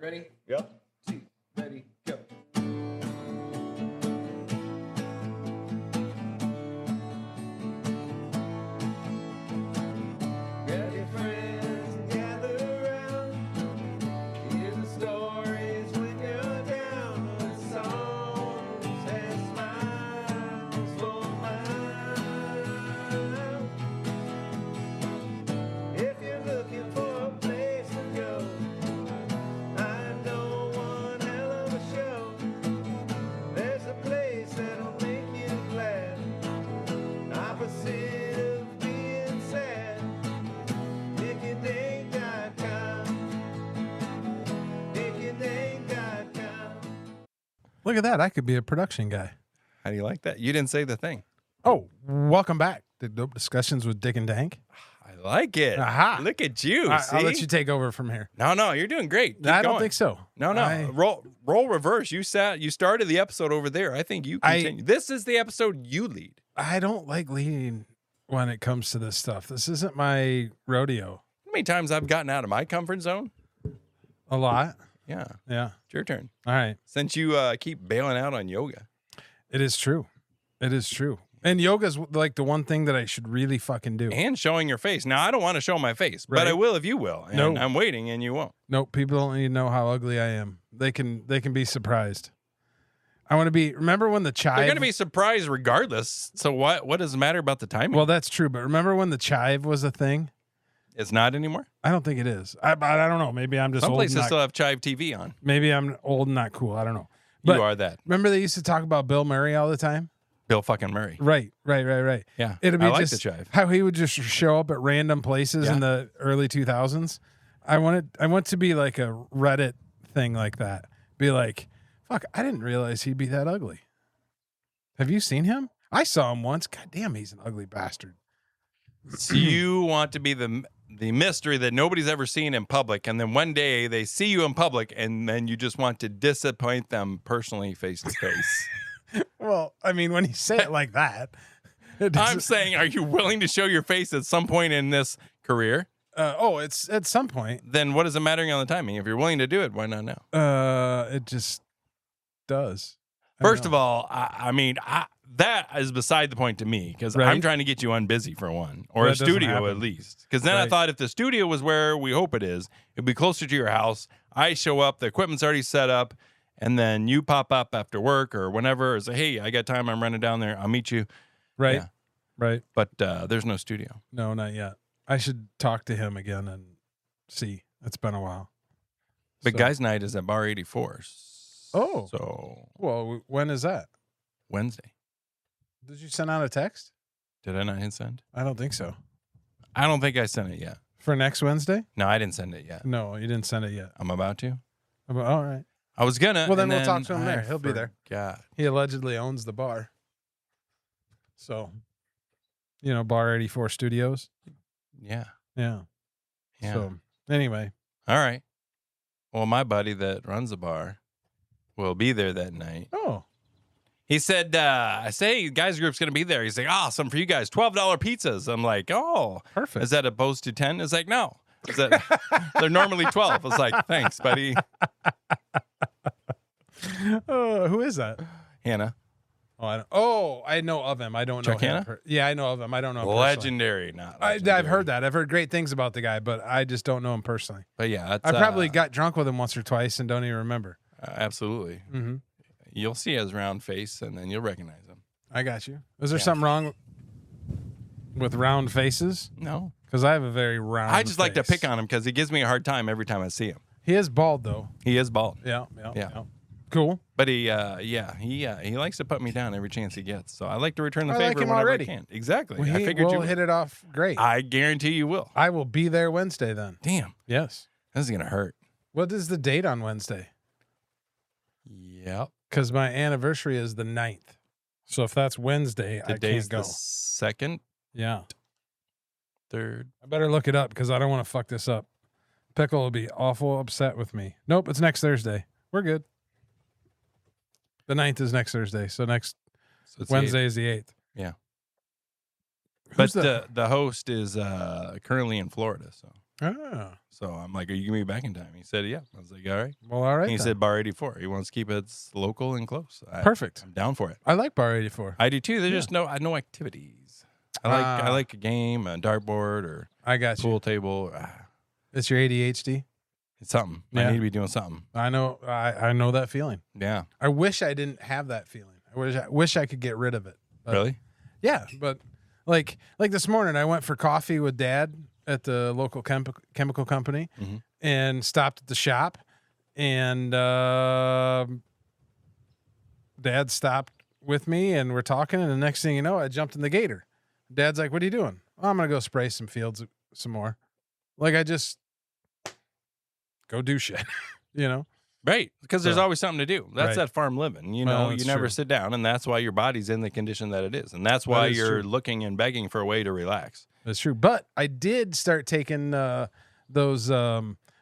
Ready? Yep. 2, ready, go. Grab your friends and gather around. Hear the stories when you're down. With songs and smiles for miles. If you're looking for a place to go, I know one hell of a show. There's a place that'll make you glad. Opposite of being sad. DickyDank.com. Look at that. I could be a production guy. How do you like that? You didn't say the thing. Oh, welcome back to Dope Discussions with Dick and Dank. I like it. Aha. Look at you. See? I'll let you take over from here. No, you're doing great. Keep I don't going. think so. No. Roll reverse. You started the episode over there. I think you continue. This is the episode you lead. I don't like leading when it comes to this stuff. This isn't my rodeo. How many times I've gotten out of my comfort zone? A lot. Yeah. Yeah. It's your turn. All right. Since you keep bailing out on yoga. It is true. It is true. And yoga's like the one thing that I should really fucking do. And showing your face. Now, I don't want to show my face, Right. but I will if you will. And No. I'm waiting and you won't. Nope. People don't need to know how ugly I am. They can be surprised. I want to be. Remember when the chive? They're going to be surprised regardless. So what does it matter about the timing? Well, that's true. But remember when the chive was a thing? It's not anymore? I don't think it is. I don't know. Maybe I'm just Some old. places and not, still have Chive TV on. maybe I'm old and not cool. I don't know. But You are that. remember they used to talk about Bill Murray all the time? Bill fucking Murray. Right. Yeah. It'd be I like just the Chive. how he would just show up at random places in the early 2000s. I want to be like a Reddit thing like that. Be like, fuck, I didn't realize he'd be that ugly. Have you seen him? I saw him once. God damn, he's an ugly bastard. So you want to be the mystery that nobody's ever seen in public, and then one day they see you in public, and then you just want to disappoint them personally face to face. Well, I mean, when you say it like that, I'm saying, are you willing to show your face at some point in this career? it's at some point. Then what is it mattering on the timing? If you're willing to do it, why not now? It just does. First of all, I mean, that is beside the point to me because Right. I'm trying to get you unbusy for one, or That a doesn't studio happen. at least. Because then I Right. thought if the studio was where we hope it is, it'd be closer to your house. I show up, the equipment's already set up, and then you pop up after work or whenever and say, hey, I got time, I'm running down there, I'll meet you. Right. Yeah. Right. But there's no studio. No, not yet. I should talk to him again and see. It's been a while. But So- Guys Night is at Bar 84. Oh. So Well, when is that? Wednesday. Did you send out a text? Did I not hit send? I don't think so. I don't think I sent it yet. For next Wednesday? No, I didn't send it yet. No, you didn't send it yet. I'm about to. All right. I was gonna. Well, then and we'll talk to him there. He'll be there. God. He allegedly owns the bar. So, Bar 84 Studios. Yeah. Yeah. Yeah. So, anyway. All right. Well, my buddy that runs the bar will be there that night. Oh. He said, I say, guys group's going to be there. He's like, awesome for you guys. $12 pizzas. I'm like, oh. Perfect. Is that opposed to 10? It's like, no. Is that, they're normally 12. I was like, thanks, buddy. Who is that? Hannah. I know of him. I don't know Chuck him. Hanna? Yeah, I know of him. I don't know him personally. Legendary. Not I've legendary. heard that. I've heard great things about the guy, but I just don't know him personally. But yeah. It's, I probably got drunk with him once or twice and don't even remember. Absolutely. Mm-hmm. You'll see his round face, and then you'll recognize him. I got you. Is there something wrong with round faces? No. Because I have a very round I just like to face. pick on him because he gives me a hard time every time I see him. He is bald, though. He is bald. Yeah. Yeah. Cool. But he likes to put me down every chance he gets. So I like to return the I favor like him whenever already. I can. Exactly. Well, I figured we'll you hit it off great. I guarantee you will. I will be there Wednesday then. Damn, Yes. this is gonna hurt. What is the date on Wednesday? Yep. Because my anniversary is the 9th. So if that's Wednesday, I Today's can't go. the second, Yeah. third. I better look it up because I don't want to fuck this up. Pickle will be awful upset with me. Nope, it's next Thursday. We're good. The 9th is next Thursday. So next So it's the Wednesday is the 8th. Yeah. Who's But the host is currently in Florida. So Oh. So I'm like, "Are you gonna be back in time?" He said, "Yeah." I was like, "All right." Well, all right. And he then. said Bar 84. He wants to keep it local and close. Perfect. I'm down for it. I like Bar 84. I do too. There's just no activities. I like a game, a dartboard, or I got pool you. table. It's your ADHD. It's something. I Yeah. need to be doing something. I know. I know that feeling. Yeah. I wish I didn't have that feeling. I wish I could get rid of it. But, Really? Yeah, but like this morning, I went for coffee with Dad at the local chemical company, Mhm. and stopped at the shop, and Dad stopped with me, and we're talking, and the next thing you know, I jumped in the gator. Dad's like, "What are you doing?" "Oh, I'm gonna go spray some fields some more." Like, I just go do shit, you know. Right. Because there's So- always something to do. That's Right. that farm living. You Well, know, you that's never true. sit down, and that's why your body's in the condition that it is. And that's why is you're true. looking and begging for a way to relax. That's true. But I did start taking those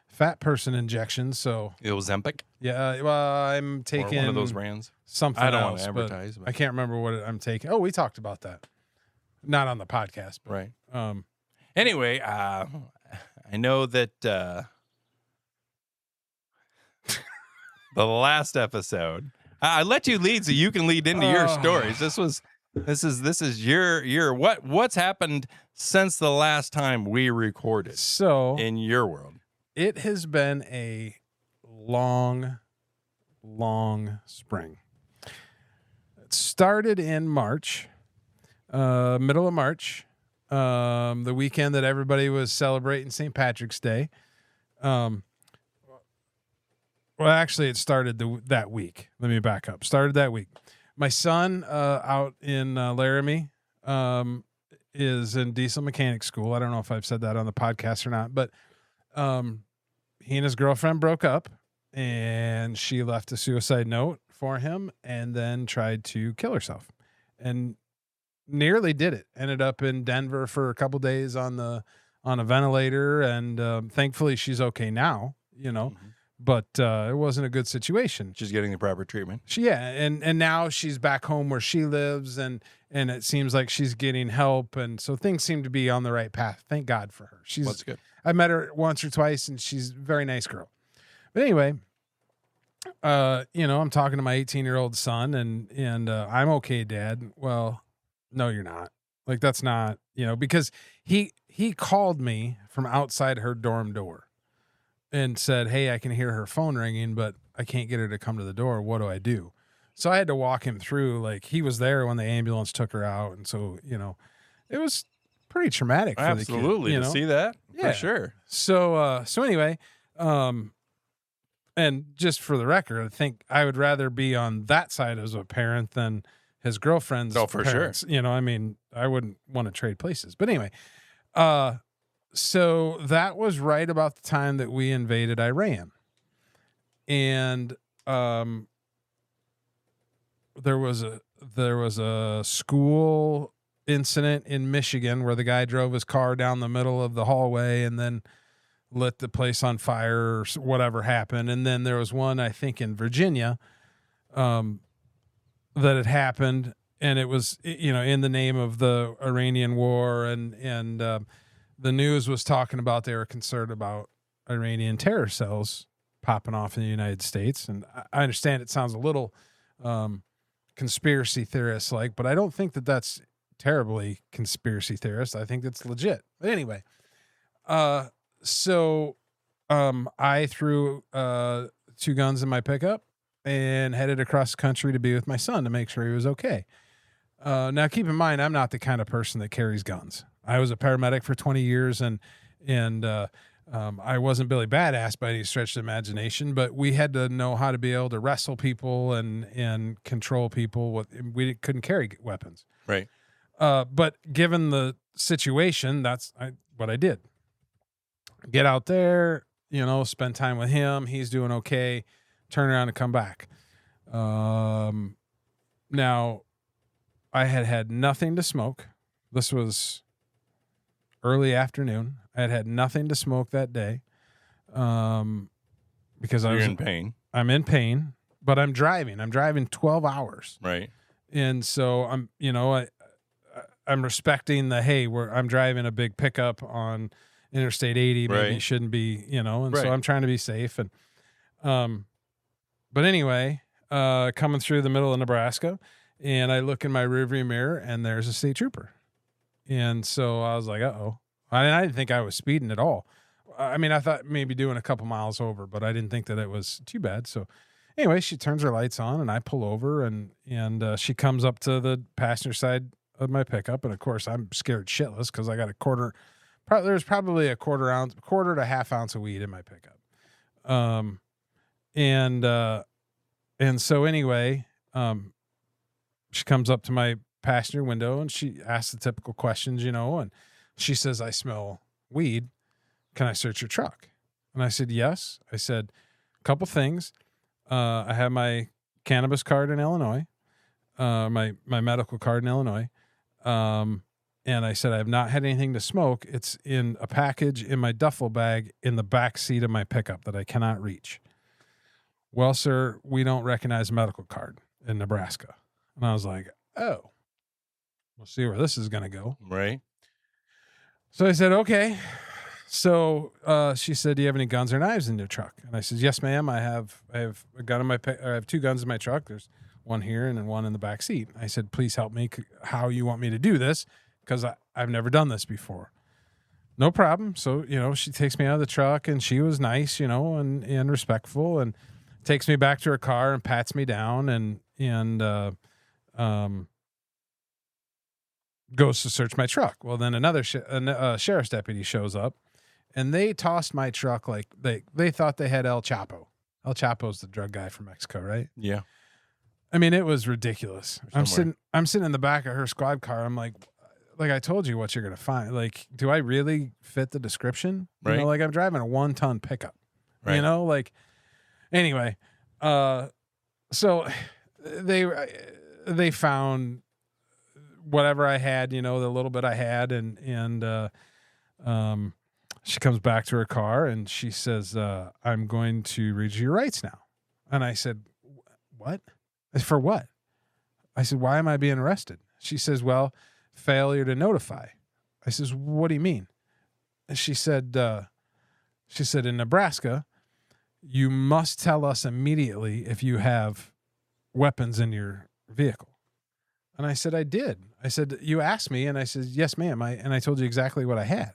fat person injections. So It was Zempic yeah, well, I'm or taking one of those brands. something I don't want else, to but advertise. But I can't remember what I'm taking. Oh, we talked about that. Not on the podcast, but right. um, Anyway, I know that the last episode, I let you lead so you can lead into your Oh. stories. This is your what's happened since the last time we recorded so in your world. it has been a long spring. It started in March, middle of March, the weekend that everybody was celebrating St. Patrick's Day. Well, actually, it started that week. Let me back up. Started that week. My son out in Laramie is in diesel mechanic school. I don't know if I've said that on the podcast or not, but he and his girlfriend broke up, and she left a suicide note for him and then tried to kill herself and nearly did it. Ended up in Denver for a couple days on a ventilator, and thankfully she's okay now, you know. Mhm. But it wasn't a good situation. She's getting the proper treatment. And now she's back home where she lives, and it seems like she's getting help, and so things seem to be on the right path. Thank God for her. That's good. I met her once or twice, and she's a very nice girl. But anyway, I'm talking to my 18-year-old son, and I'm okay, Dad. Well, no, you're not. Like, that's not, because he called me from outside her dorm door and said, "Hey, I can hear her phone ringing, but I can't get her to come to the door. What do I do?" So I had to walk him through. Like, he was there when the ambulance took her out, and so it was pretty traumatic for Absolutely. the kid. To see that, Yeah. for sure. So anyway, and just for the record, I think I would rather be on that side as a parent than his girlfriend's. Oh, for sure. parents. I mean, I wouldn't want to trade places. But anyway, so that was right about the time that we invaded Iran. And there was a school incident in Michigan where the guy drove his car down the middle of the hallway and then lit the place on fire or whatever happened. And then there was one, I think, in Virginia that had happened, and it was, in the name of the Iranian war, and the news was talking about they were concerned about Iranian terror cells popping off in the United States. And I understand it sounds a little conspiracy theorist like, but I don't think that that's terribly conspiracy theorist. I think that's legit. But anyway, so I threw 2 guns in my pickup and headed across the country to be with my son to make sure he was okay. Now, keep in mind, I'm not the kind of person that carries guns. I was a paramedic for 20 years, and I wasn't Billy Badass by any stretch of the imagination, but we had to know how to be able to wrestle people and control people. We couldn't carry weapons. Right. But given the situation, that's what I did. Get out there, spend time with him. He's doing okay. Turn around and come back. Now, I had nothing to smoke. This was early afternoon. I had nothing to smoke that day because You're in pain. I'm in pain, but I'm driving. I'm driving 12 hours. Right. And so I'm respecting the, hey, I'm driving a big pickup on, Interstate 80 maybe Right. shouldn't be, and so Right. I'm trying to be safe. And but anyway, coming through the middle of Nebraska, and I look in my rearview mirror, and there's a state trooper. And so I was like, uh-oh. I didn't think I was speeding at all. I mean, I thought maybe doing a couple miles over, but I didn't think that it was too bad. So anyway, she turns her lights on, and I pull over, and she comes up to the passenger side of my pickup. And of course, I'm scared shitless because I got there's probably a quarter to half ounce of weed in my pickup. And so anyway, she comes up to my passenger window, and she asks the typical questions, and she says, I smell weed. Can I search your truck? And I said, yes. I said, a couple things. I have my cannabis card in Illinois, my medical card in Illinois. And I said, I have not had anything to smoke. It's in a package in my duffel bag in the back seat of my pickup that I cannot reach. Well, sir, we don't recognize a medical card in Nebraska. And I was like, oh, we'll see where this is going to go. Right. So I said, okay. So she said, do you have any guns or knives in your truck? And I said, yes, ma'am. I have a gun in I have two guns in my truck. There's one here and then one in the back seat. I said, please help me how you want me to do this, because I've never done this before. No problem. So, she takes me out of the truck, and she was nice, and respectful, and takes me back to her car and pats me down and goes to search my truck. Well, then another sheriff's deputy shows up, and they tossed my truck like they thought they had El Chapo. El Chapo's the drug guy from Mexico, right? Yeah. I mean, it was ridiculous. Somewhere. I'm sitting in the back of her squad car. I'm like I told you what you're gonna find. Like, do I really fit the description? Right. I'm driving a 1-ton pickup. Right. Anyway, so they found whatever I had, the little bit I had, and she comes back to her car, and she says, I'm going to read you your rights now. And I said, what? For what? I said, why am I being arrested? She says, well, failure to notify. I says, what do you mean? And she said, in Nebraska, you must tell us immediately if you have weapons in your vehicle. And I said, I did. I said, you asked me, and I said, yes, ma'am. And I told you exactly what I had.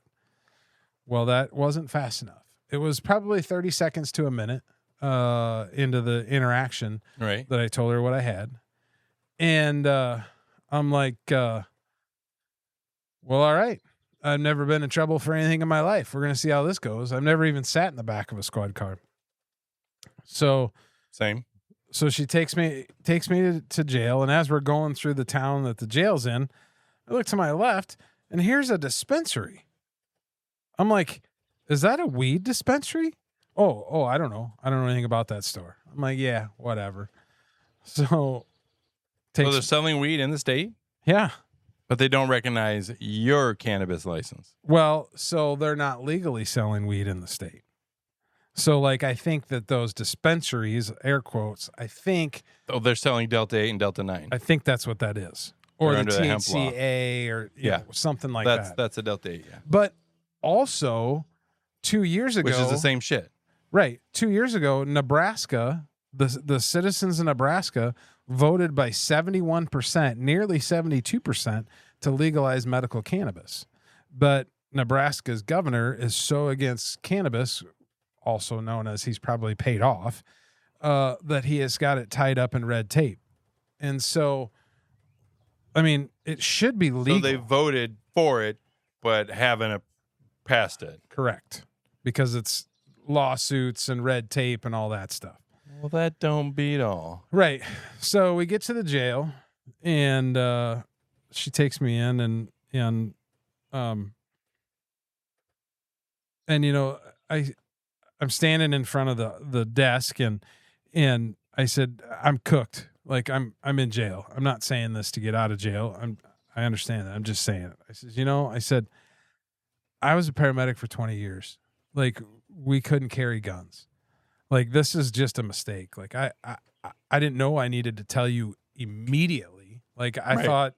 Well, that wasn't fast enough. It was probably 30 seconds to a minute into the interaction Right. that I told her what I had. And I'm like, well, all right. I've never been in trouble for anything in my life. We're going to see how this goes. I've never even sat in the back of a squad car. So Same. So she takes me to jail, and as we're going through the town that the jail's in, I look to my left, and here's a dispensary. I'm like, is that a weed dispensary? Oh, I don't know. I don't know anything about that store. I'm like, yeah, whatever. So they're selling weed in the state, yeah. but they don't recognize your cannabis license. Well, so they're not legally selling weed in the state. So, I think that those dispensaries, air quotes, Oh, they're selling Delta 8 and Delta 9. I think that's what that is. Or They're the under the hemp law. THCA or something like that. That's a Delta 8, yeah. But also 2 years ago, Which is the same shit. Right. 2 years ago, Nebraska, the citizens of Nebraska voted by 71%, nearly 72%, to legalize medical cannabis. But Nebraska's governor is so against cannabis, also known as he's probably paid off, that he has got it tied up in red tape. And so, I mean, it should be legal. So they voted for it, but haven't passed it. Correct. Because it's lawsuits and red tape and all that stuff. Well, that don't beat all. Right. So we get to the jail, and she takes me in, and I'm standing in front of the desk, and I said, I'm cooked. Like I'm in jail. I'm not saying this to get out of jail. I understand that. I'm just saying it. I said, I said, I was a paramedic for 20 years. Like, we couldn't carry guns. Like, this is just a mistake. Like, I didn't know I needed to tell you immediately. Like, I thought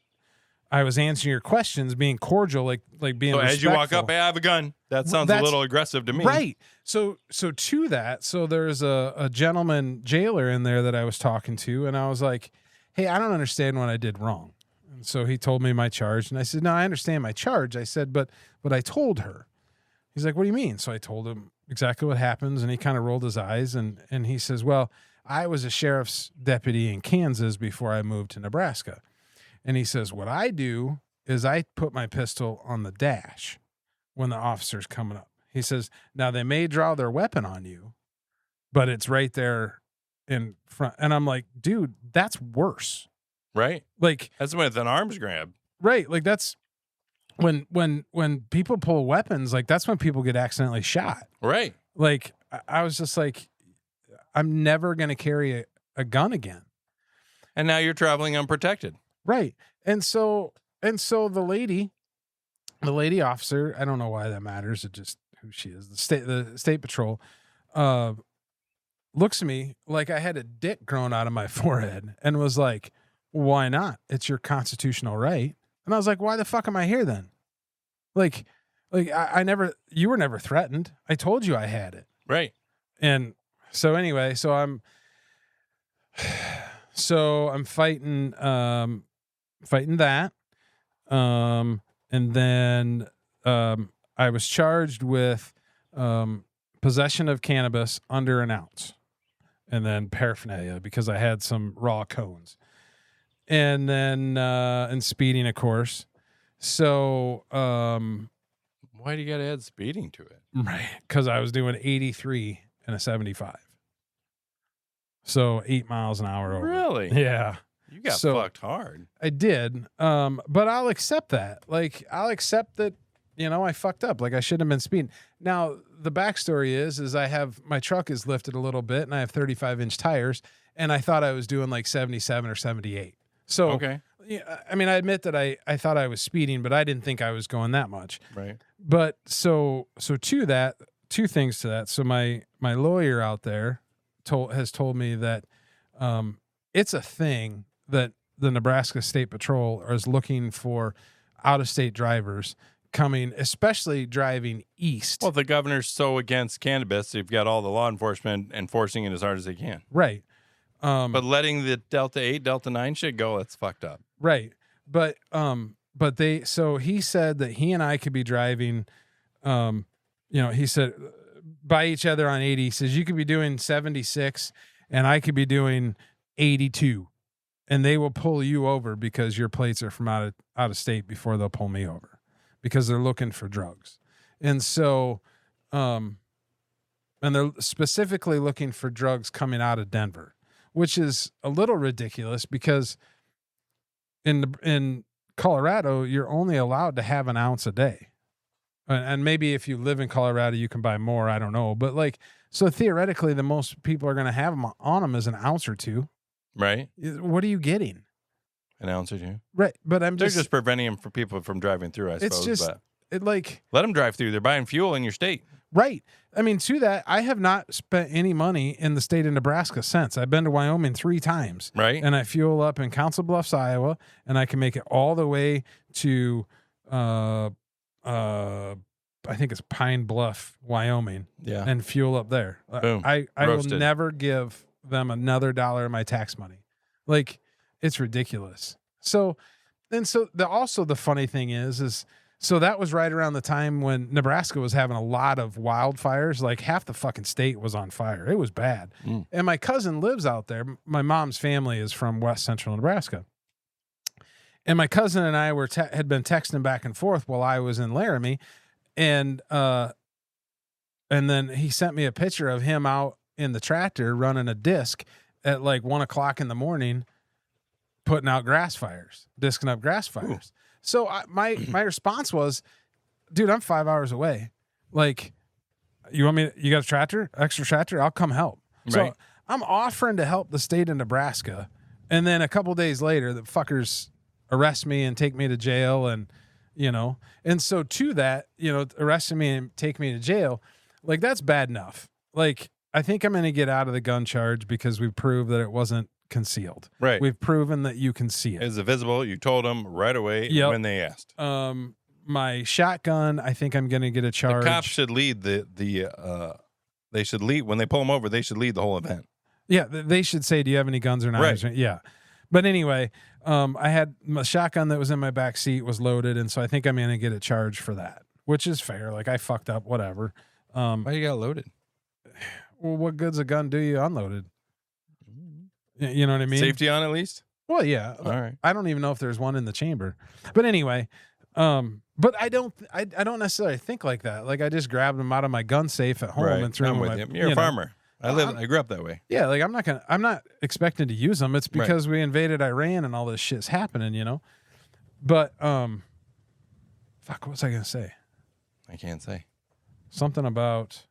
I was answering your questions, being cordial, like being respectful. As you walk up, hey, I have a gun. That sounds a That's- little aggressive to me. Right. So to that, so there's a gentleman jailer in there that I was talking to, and I was like, hey, I don't understand what I did wrong. And so he told me my charge, and I said, no, I understand my charge. I said, but I told her. He's like, what do you mean? So I told him exactly what happens, and he kind of rolled his eyes, and he says, well, I was a sheriff's deputy in Kansas before I moved to Nebraska. And he says, what I do is I put my pistol on the dash when the officer's coming up. He says, now they may draw their weapon on you, but it's right there in front. And I'm like, dude, that's worse. Right. Like, That's with an arms grab. right. Like that's when people pull weapons, like that's when people get accidentally shot. Right. Like I was just like, I'm never going to carry a gun again. And now you're traveling unprotected. Right. And so the lady officer, I don't know why that matters. It just who she is. The state patrol, looks at me like I had a dick growing out of my forehead and was like, why not? It's your constitutional right. And I was like, why the fuck am I here then? Like you were never threatened. I told you I had it. Right. And so anyway, so I'm fighting that. And then I was charged with possession of cannabis under an ounce, and then paraphernalia because I had some raw cones, and then and speeding, of course. So Why do you got to add speeding to it? right, because I was doing 83 and a 75, so 8 miles an hour over. Really? Yeah. You got So- fucked hard. I did. But I'll accept that. Like, I'll accept that, I fucked up. Like, I shouldn't have been speeding. Now, the backstory is my truck is lifted a little bit and I have 35-inch tires, and I thought I was doing like 77 or 78. So, Okay. yeah, I mean, I admit that I thought I was speeding, but I didn't think I was going that much. Right. But so to that, two things to that. So my lawyer out there has told me that it's a thing that the Nebraska State Patrol is looking for out-of-state drivers coming, especially driving east. Well, the governor's so against cannabis, you've got all the law enforcement enforcing it as hard as they can. Right. But letting the Delta 8, Delta 9 shit go, that's fucked up. Right. But so he said that he and I could be driving, he said by each other on 80. He says you could be doing 76 and I could be doing 82, and they will pull you over because your plates are from out of state before they'll pull me over because they're looking for drugs. And so, and they're specifically looking for drugs coming out of Denver, which is a little ridiculous because in Colorado, you're only allowed to have an ounce a day. And maybe if you live in Colorado, you can buy more. I don't know. But so theoretically, the most people are going to have them on them is an ounce or two. Right? What are you getting? An ounce or two. Right. But They're just preventing them for people from driving through, I suppose. it's just, but let them drive through. They're buying fuel in your state. right. I mean, to that, I have not spent any money in the state of Nebraska since. I've been to Wyoming 3 times. Right? And I fuel up in Council Bluffs, Iowa, and I can make it all the way to, I think it's Pine Bluff, Wyoming, Yeah. and fuel up there. Boom. I will Roasted. never give them another dollar of my tax money. It's ridiculous. So the funny thing is so that was right around the time when Nebraska was having a lot of wildfires. Like half the fucking state was on fire. It was bad. Mm. And my cousin lives out there. My mom's family is from West Central Nebraska. And my cousin and I had been texting back and forth while I was in Laramie. And then he sent me a picture of him out in the tractor running a disc at like 1:00 in the morning, putting out grass fires, disking up grass fires. Ooh. So my response was, dude, I'm 5 hours away. Like, you got a tractor, extra tractor? I'll come help. Right. So I'm offering to help the state of Nebraska. And then a couple days later, the fuckers arrest me and take me to jail. And so to that, arresting me and take me to jail, like that's bad enough. Like, I think I'm going to get out of the gun charge because we've proved that it wasn't concealed. Right. We've proven that you can see it. Is it visible? You told them right away Yep. when they asked. my shotgun, I think I'm going to get a charge. The cops should lead they should lead when they pull them over. They should lead the whole event. Yeah, they should say, "Do you have any guns or knives?" Right. Yeah, but anyway, I had my shotgun that was in my back seat was loaded, and so I think I'm going to get a charge for that, which is fair. Like I fucked up, whatever. Why you got loaded? Well, what good's a gun do you unloaded? You know what I mean? Safety on at least. Well, yeah. All right. I don't even know if there's one in the chamber, but anyway, but I don't necessarily think like that. Like I just grabbed them out of my gun safe at home Right. and threw I'm them. with in you. my, You're a know. farmer. I grew up that way. Yeah, like I'm not expecting to use them. It's because we invaded Iran and all this shit's happening, you know. But fuck, what was I gonna say? I can't say. Something about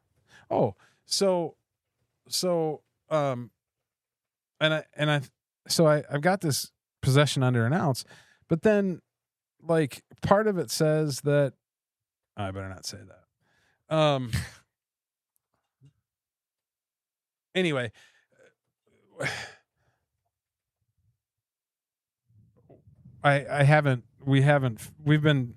I've got this possession under an ounce, but then like part of it says that I better not say that. Anyway, we've been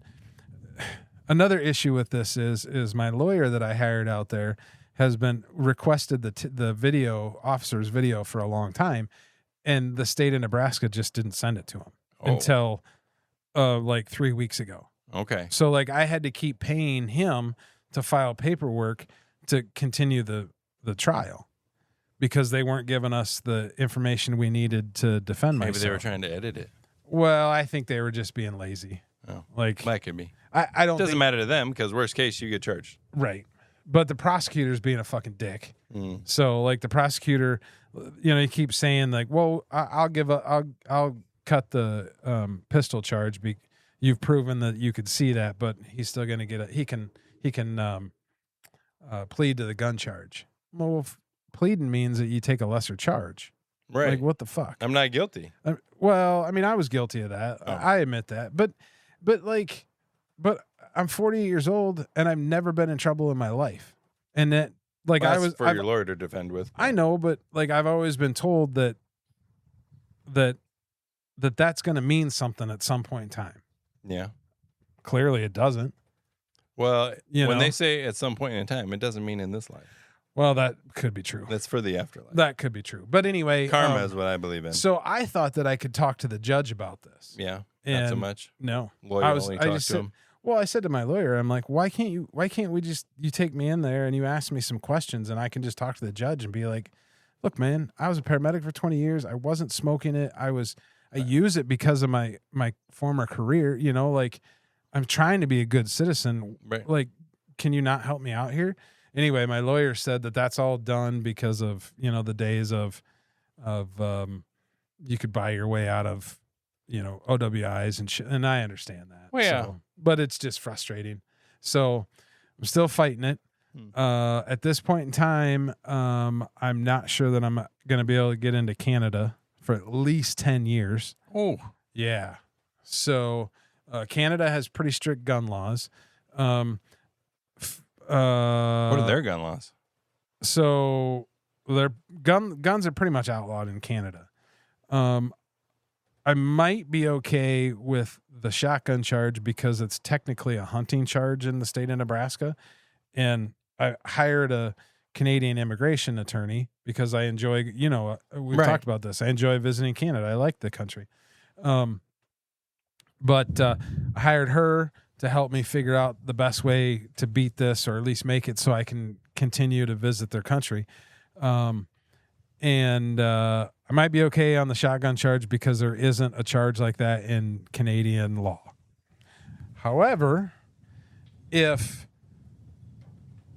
another issue with this is my lawyer that I hired out there has been requested the video officer's video for a long time, and the state of Nebraska just didn't send it to him until like 3 weeks ago. Okay. So like I had to keep paying him to file paperwork to continue the trial because they weren't giving us the information we needed to defend myself. Maybe they were trying to edit it. Well, I think they were just being lazy. Oh, like that could be. I don't. It doesn't think, matter to them because worst case you get charged. right? But the prosecutor's being a fucking dick. So like the prosecutor, you know, he keeps saying like, "Well, I'll cut the pistol charge. You've proven that you could see that, but he's still going to get he can plead to the gun charge. Well, pleading means that you take a lesser charge. Right. Like what the fuck? I'm not guilty. Well, I mean, I was guilty of that. Oh. I admit that. But I'm 40 years old and I've never been in trouble in my life. And that like Well, I that's was for your lawyer to defend with. I know, but like I've always been told that's going to mean something at some point in time. Yeah. Clearly it doesn't. Well, You when know? they say at some point in time, it doesn't mean in this life. Well, that could be true. That's for the afterlife. That could be true. But anyway, Karma is what I believe in. So I thought that I could talk to the judge about this. Yeah. And Not so much. No. Lawyer only talk to him. Well, I said to my lawyer, I'm like, why can't you take me in there and you ask me some questions and I can just talk to the judge and be like, look, man, I was a paramedic for 20 years. I wasn't smoking it. I use it because of my former career, you know, like I'm trying to be a good citizen. Right. Like, can you not help me out here? Anyway, my lawyer said that that's all done because of, you know, the days of you could buy your way out of, you know, OWIs and shit. And I understand that. Well, yeah. So, but it's just frustrating. So I'm still fighting it. At this point in time, I'm not sure that I'm going to be able to get into Canada for at least 10 years. Oh. Yeah. So Canada has pretty strict gun laws. What are their gun laws? So their guns are pretty much outlawed in Canada. I might be okay with the shotgun charge because it's technically a hunting charge in the state of Nebraska. And I hired a Canadian immigration attorney because I enjoy, you know, we've talked about this. I enjoy visiting Canada. I like the country. But I hired her to help me figure out the best way to beat this, or at least make it so I can continue to visit their country. And I might be okay on the shotgun charge because there isn't a charge like that in Canadian law. However, if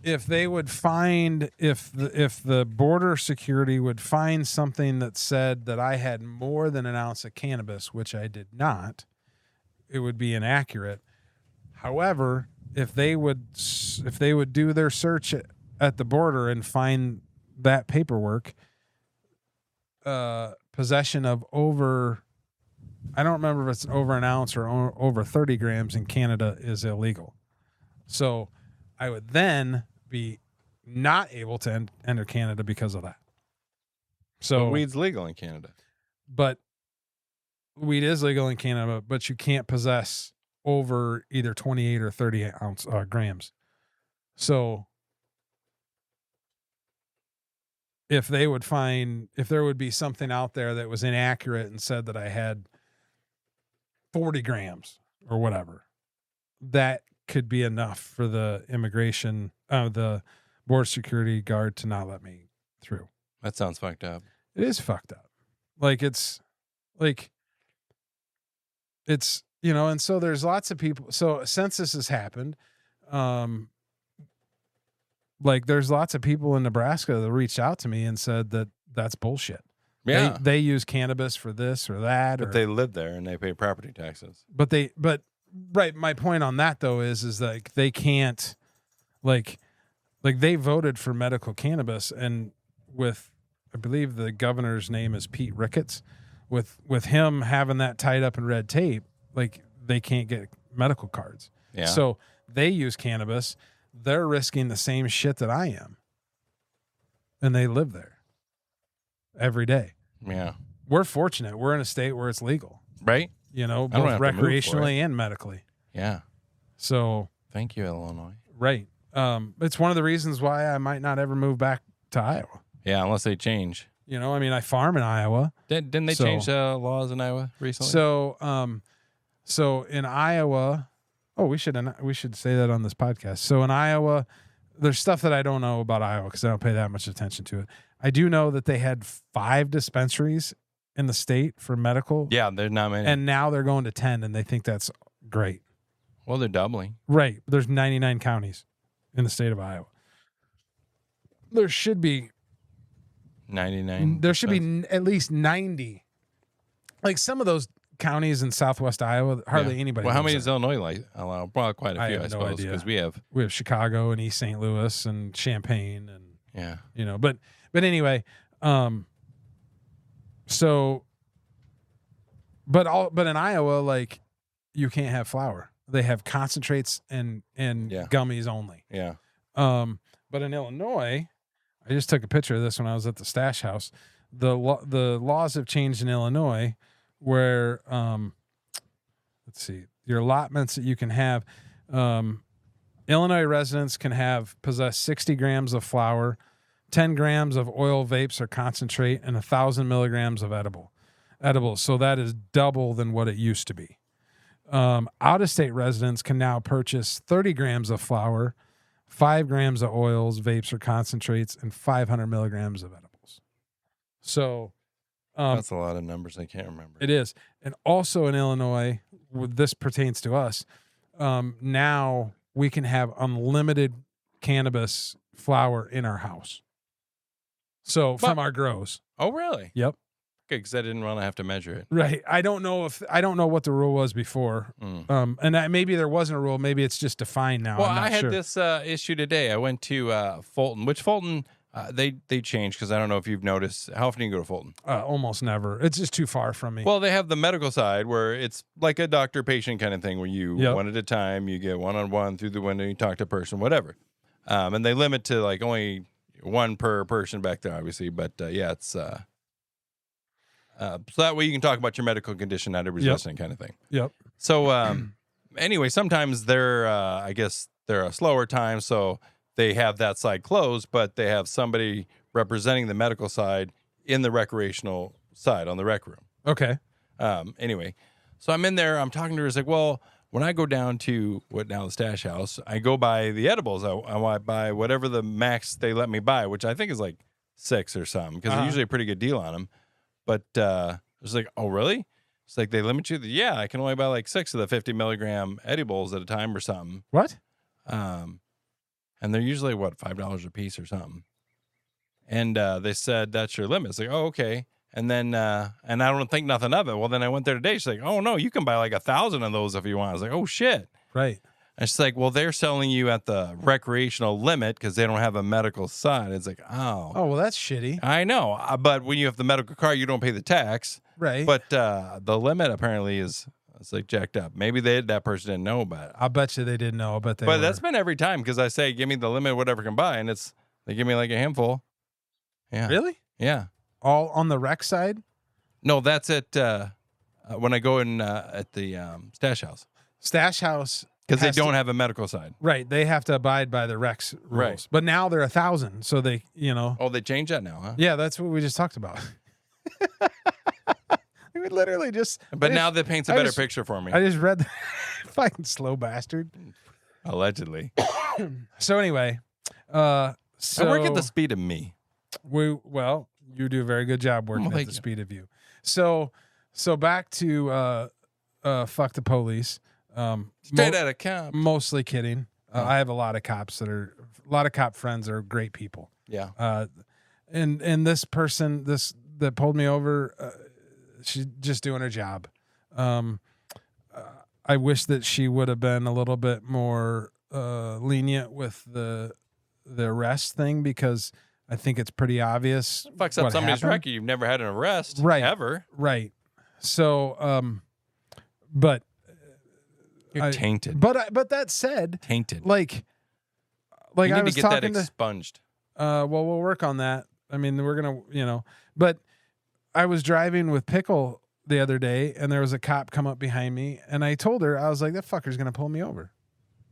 they would find, if the border security would find something that said that I had more than an ounce of cannabis, which I did not, it would be inaccurate. However, if they would do their search at the border and find that paperwork, possession of over, I don't remember if it's over an ounce or over 30 grams in Canada is illegal. So I would then be not able to enter Canada because of that. So But weed's legal in Canada. but weed is legal in Canada, but you can't possess over either 28 or 30 grams. So if there would be something out there that was inaccurate and said that I had 40 grams or whatever, that could be enough for the the border security guard to not let me through. That sounds fucked up. It is fucked up. Like it's, and so there's lots of people. So since this has happened, there's lots of people in Nebraska that reached out to me and said that that's bullshit. Yeah. They use cannabis for this or that. But they live there and they pay property taxes. Right. My point on that though is like they can't, like they voted for medical cannabis, and with, I believe the governor's name is Pete Ricketts, with him having that tied up in red tape, like they can't get medical cards. Yeah. So they use cannabis. They're risking the same shit that I am. And they live there every day. Yeah. We're fortunate. We're in a state where it's legal. Right? You know, I don't both have to move for recreationally and medically. Yeah. So Thank you, Illinois. right. It's one of the reasons why I might not ever move back to Iowa. Yeah, unless they change. You know, I mean, I farm in Iowa. Didn't they change laws in Iowa recently? So in Iowa, we should say that on this podcast. So in Iowa, there's stuff that I don't know about Iowa because I don't pay that much attention to it. I do know that they had 5 dispensaries in the state for medical. Yeah, there's not many. And now they're going to 10, and they think that's great. Well, they're doubling. Right. There's 99 counties in the state of Iowa. There should be 99. There should be at least 90. Like some of those counties in southwest Iowa, hardly anybody. Well, how many lives does Illinois allow? Well, quite a few, I suppose, because we have Chicago and East St. Louis and Champaign and yeah. But anyway, but in Iowa, like you can't have flour. They have concentrates and gummies only. Yeah. But in Illinois, I just took a picture of this when I was at the stash house. The laws have changed in Illinois where, let's see, your allotments that you can have, Illinois residents can possess 60 grams of flour, 10 grams of oil vapes or concentrate, and 1,000 milligrams of edibles. So that is double than what it used to be. Out-of-state residents can now purchase 30 grams of flour, 5 grams of oils, vapes, or concentrates, and 500 milligrams of edibles. So that's a lot of numbers. I can't remember. It is. And also in Illinois, this pertains to us, now we can have unlimited cannabis flower in our house. So from our grows. Oh, really? Yep. Okay, because I didn't want to have to measure it. Right. I don't know what the rule was before. And maybe there wasn't a rule. Maybe it's just defined now. Well, I'm not I had sure. this issue today. I went to Fulton, which Fulton they changed because I don't know if you've noticed. How often do you go to Fulton? Almost never. It's just too far from me. Well, they have the medical side where it's like a doctor-patient kind of thing where you one at a time, you get one-on-one through the window, you talk to a person, whatever. And they limit to like only one per person back there, obviously. But it's so that way you can talk about your medical condition, not everybody's listening, kind of thing. Yep. So anyway, sometimes they're I guess they're a slower time, so they have that side closed, but they have somebody representing the medical side in the recreational side on the rec room. Okay. Anyway, so I'm in there. I'm talking to her. It's like, well, when I go down to the stash house, I go buy the edibles. I want to buy whatever the max they let me buy, which I think is like 6 or something, because they're usually a pretty good deal on them. But it's like, oh, really? It's like they limit you. Yeah, I can only buy like 6 of the 50 milligram edibles at a time or something. What? And they're usually, $5 a piece or something. And they said, that's your limit. It's like, oh, okay. And then, and I don't think nothing of it. Well, then I went there today. She's like, oh, no, you can buy like 1,000 of those if you want. I was like, oh, shit. Right. And she's like, well, they're selling you at the recreational limit because they don't have a medical side. It's like, oh. Oh, well, that's shitty. I know. But when you have the medical card, you don't pay the tax. Right. But the limit apparently is it's like jacked up. Maybe that person didn't know about it. I bet you they didn't know. But that's been every time because I say, give me the limit, whatever I can buy. And they give me like a handful. Yeah. Really? Yeah. All on the rec side? No, that's when I go in at the stash house. Stash House Because they has to- don't have a medical side. Right. They have to abide by the Rex rules. Right. But now they're 1,000. So they, Oh, they changed that now, huh? yeah, that's what we just talked about. We literally just. But now that paints a I better just- picture for me. I just read the fucking slow bastard. Allegedly. So anyway, I work at the speed of me. well, you do a very good job working Well, at thank the you. speed of you. So back to fuck the police. Straight out of camp. Mostly kidding. Oh. I have a lot of cop friends that are great people. Yeah. And this person, that pulled me over, she's just doing her job. I wish that she would have been a little bit more lenient with the arrest thing, because I think it's pretty obvious. Fucks up what somebody's happened. record. You've never had an arrest. Right. Ever. Right. So, but You're tainted. but that said, Tainted. like you I need was to get that talking to. expunged. Well, we'll work on that. I mean, we're gonna, but I was driving with Pickle the other day, and there was a cop come up behind me, and I told her, I was like, that fucker's gonna pull me over.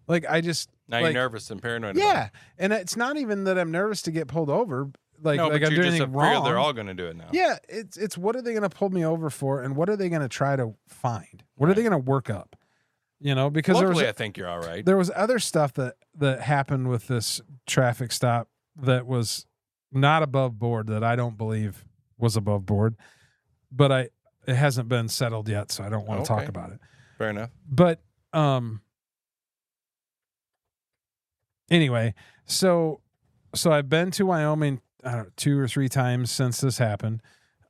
Like, I just Now like, you're nervous and paranoid. about Yeah, it. and it's not even that I'm nervous to get pulled over. Like, No, like but I'm you're doing just anything afraid wrong. they're all going to do it now. Yeah, it's what are they gonna pull me over for, and what are they gonna try to find? What are they gonna work up? Because Luckily, I think you're all right. there was other stuff that happened with this traffic stop that was not above board, that I don't believe was above board, but it hasn't been settled yet, so I don't want to talk Okay. about it. Fair enough. But anyway, so I've been to Wyoming, I don't know, 2 or 3 times since this happened,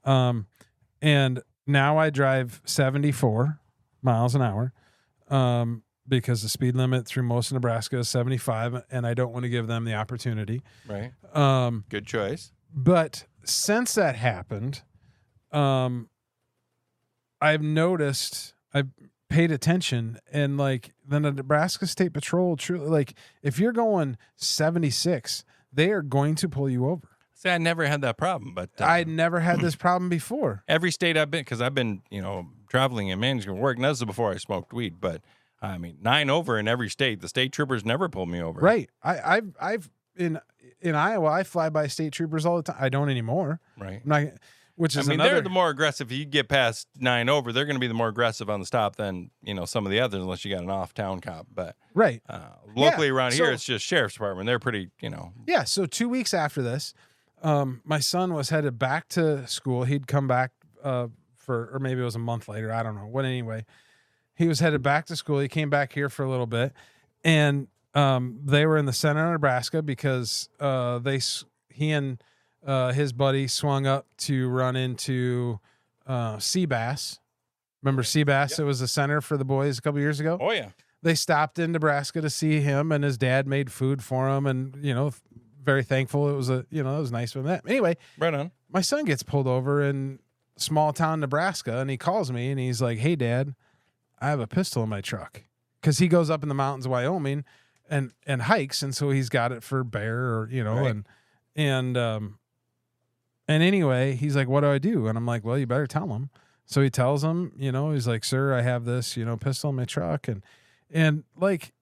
and now I drive 74 miles an hour. Because the speed limit through most of Nebraska is 75, and I don't want to give them the opportunity. Right. Good choice. But since that happened, I've noticed, I've paid attention, and like the Nebraska State Patrol, truly, like if you're going 76, they are going to pull you over. See, I never had that problem, but I'd never had this problem before. every state I've been, because I've been, traveling and management work, and this is before I smoked weed, but I mean, 9 over in every state. The state troopers never pulled me over. Right. I've in Iowa, I fly by state troopers all the time. I don't anymore. Right. I'm not, which is they're the more aggressive. If you get past 9 over, they're going to be the more aggressive on the stop than, some of the others, unless you got an off-town cop. But right. locally around here, so- it's just sheriff's department. They're pretty, Yeah. So 2 weeks after this, my son was headed back to school. He'd come back or maybe it was a month later. I don't know. But anyway, he was headed back to school. He came back here for a little bit, and they were in the center of Nebraska because he and his buddy swung up to run into sea bass. Remember sea bass? Yep. It was a center for the boys a couple years ago. oh yeah. They stopped in Nebraska to see him, and his dad made food for him, and very thankful. It was it was nice of that. Anyway, Right on. my son gets pulled over in small town Nebraska, and he calls me and he's like, "Hey, Dad, I have a pistol in my truck," because he goes up in the mountains of Wyoming and hikes, and so he's got it for bear or Right. and anyway, he's like, "What do I do?" And I'm like, "Well, you better tell him." So he tells him, he's like, "Sir, I have this pistol in my truck," and like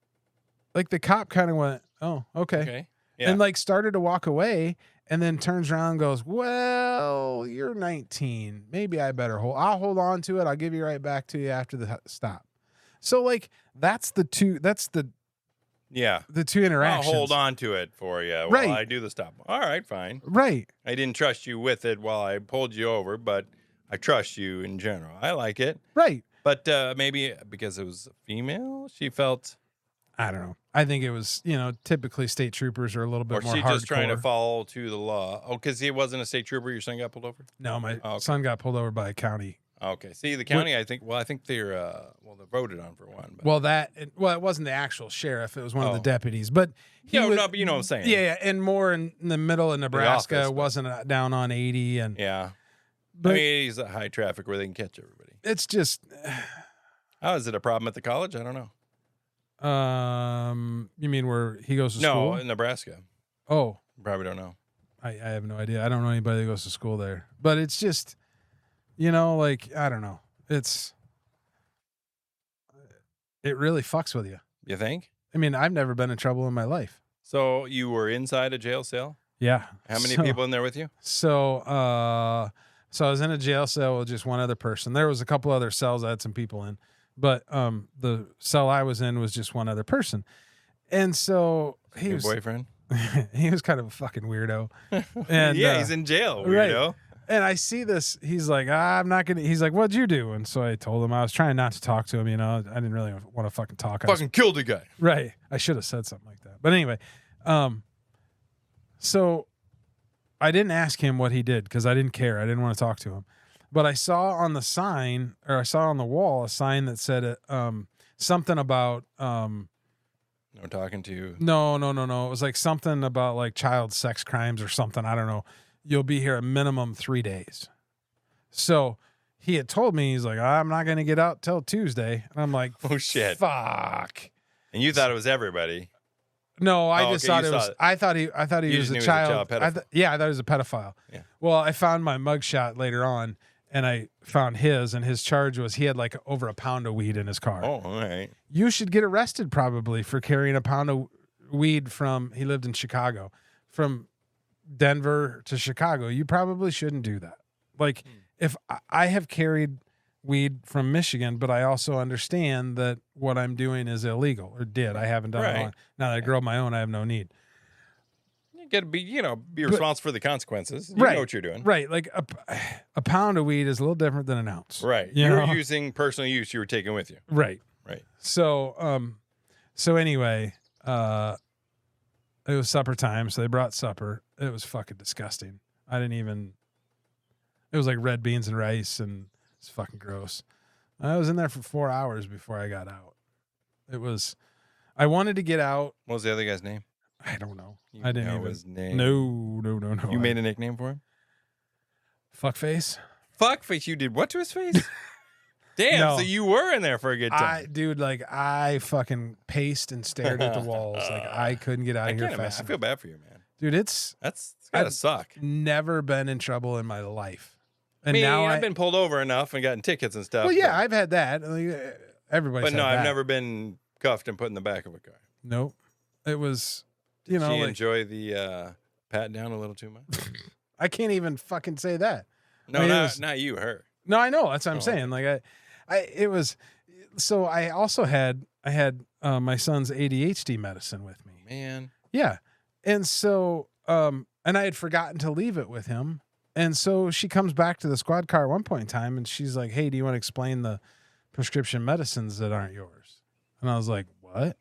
the cop kind of went, "Oh, okay." Okay. Yeah. And like started to walk away, and then turns around and goes, "Well, you're 19. Maybe I'll hold on to it. I'll give you right back to you after the stop." So like that's the two yeah. interactions. I'll hold on to it for you while Right. I do the stop. All right, fine. Right. I didn't trust you with it while I pulled you over, but I trust you in general. I like it. Right. But maybe because it was a female, she felt, I don't know. I think it was, typically state troopers are a little bit or more she hardcore. just trying to follow to the law. Oh, because he wasn't a state trooper, your son got pulled over? No, my Oh, okay. son got pulled over by a county. Okay. See, the county, I think they're, they're voted on for one. But. Well, it wasn't the actual sheriff. It was one of the Oh. deputies. But he Yeah, was, no, but you know what I'm saying. Yeah, and more in the middle of Nebraska. office, It but- wasn't down on 80. And Yeah. but I mean, he's a high traffic where they can catch everybody. it's just, How is it a problem at the college? I don't know. you mean where he goes to No, school? in Nebraska. Oh, Probably don't know. I have no idea. I don't know anybody that goes to school there. But it's just, like, I don't know. It's, it really fucks with you. You think? I mean, I've never been in trouble in my life. So you were inside a jail cell? Yeah. How many people in there with you? So I was in a jail cell with just one other person. There was a couple other cells I had some people in, but the cell I was in was just one other person. And so Your boyfriend? he was kind of a fucking weirdo. And yeah, he's in jail, weirdo. Right. And I see this, he's like, I'm not going to, he's like, what'd you do? And so I told him, I was trying not to talk to him, you know, I didn't really want to fucking talk. Fucking killed a guy. Right. I should have said something like that. But anyway, so I didn't ask him what he did because I didn't care. I didn't want to talk to him. But I saw on the sign, or I saw on the wall, a sign that said something about No talking to you. No. It was like something about like child sex crimes or something. I don't know. You'll be here a minimum 3 days. So he had told me, he's like, I'm not going to get out till Tuesday. And I'm like, oh shit. Fuck. And you thought it was everybody. No, I just thought it was. I thought he was a child. I thought he was a pedophile. Yeah. Well, I found my mugshot later on, and I found his, and his charge was he had like over a pound of weed in his car. Oh, all right. You should get arrested probably for carrying a pound of weed from. He lived in Chicago, from Denver to Chicago. You probably shouldn't do that. Like if I have carried weed from Michigan, but I also understand that what I'm doing is illegal, or did. I haven't done it long. Now that I grow my own, I have no need. You got to be responsible for the consequences. You right, know what you're doing. Right. Like a pound of weed is a little different than an ounce. Right. You were know? using personal use you were taking with you. Right. Right. So, anyway, it was supper time. So they brought supper. It was fucking disgusting. It was like red beans and rice, and it's fucking gross. I was in there for 4 hours before I got out. I wanted to get out. What was the other guy's name? I don't know. You I didn't know even. his name. No. You made a nickname for him? Fuckface. Fuckface. You did what to his face? Damn. No. So you were in there for a good time. I fucking paced and stared at the walls. Like I couldn't get out of here can't fast imagine. I enough. feel bad for you, man. Dude, it's gotta I've suck. Never been in trouble in my life. And Me, now I've been pulled over enough and gotten tickets and stuff. Well, yeah, I've had that. Like, everybody's But no, had that. I've never been cuffed and put in the back of a car. Nope. It was, Did she enjoy the pat down a little too much? I can't even fucking say that. No, I mean, not you, her. No, I know. That's what I'm saying. Like it was. So I also had my son's ADHD medicine with me. Man. Yeah, and so and I had forgotten to leave it with him, and so she comes back to the squad car at one point in time, and she's like, "Hey, do you want to explain the prescription medicines that aren't yours?" And I was like, "What?"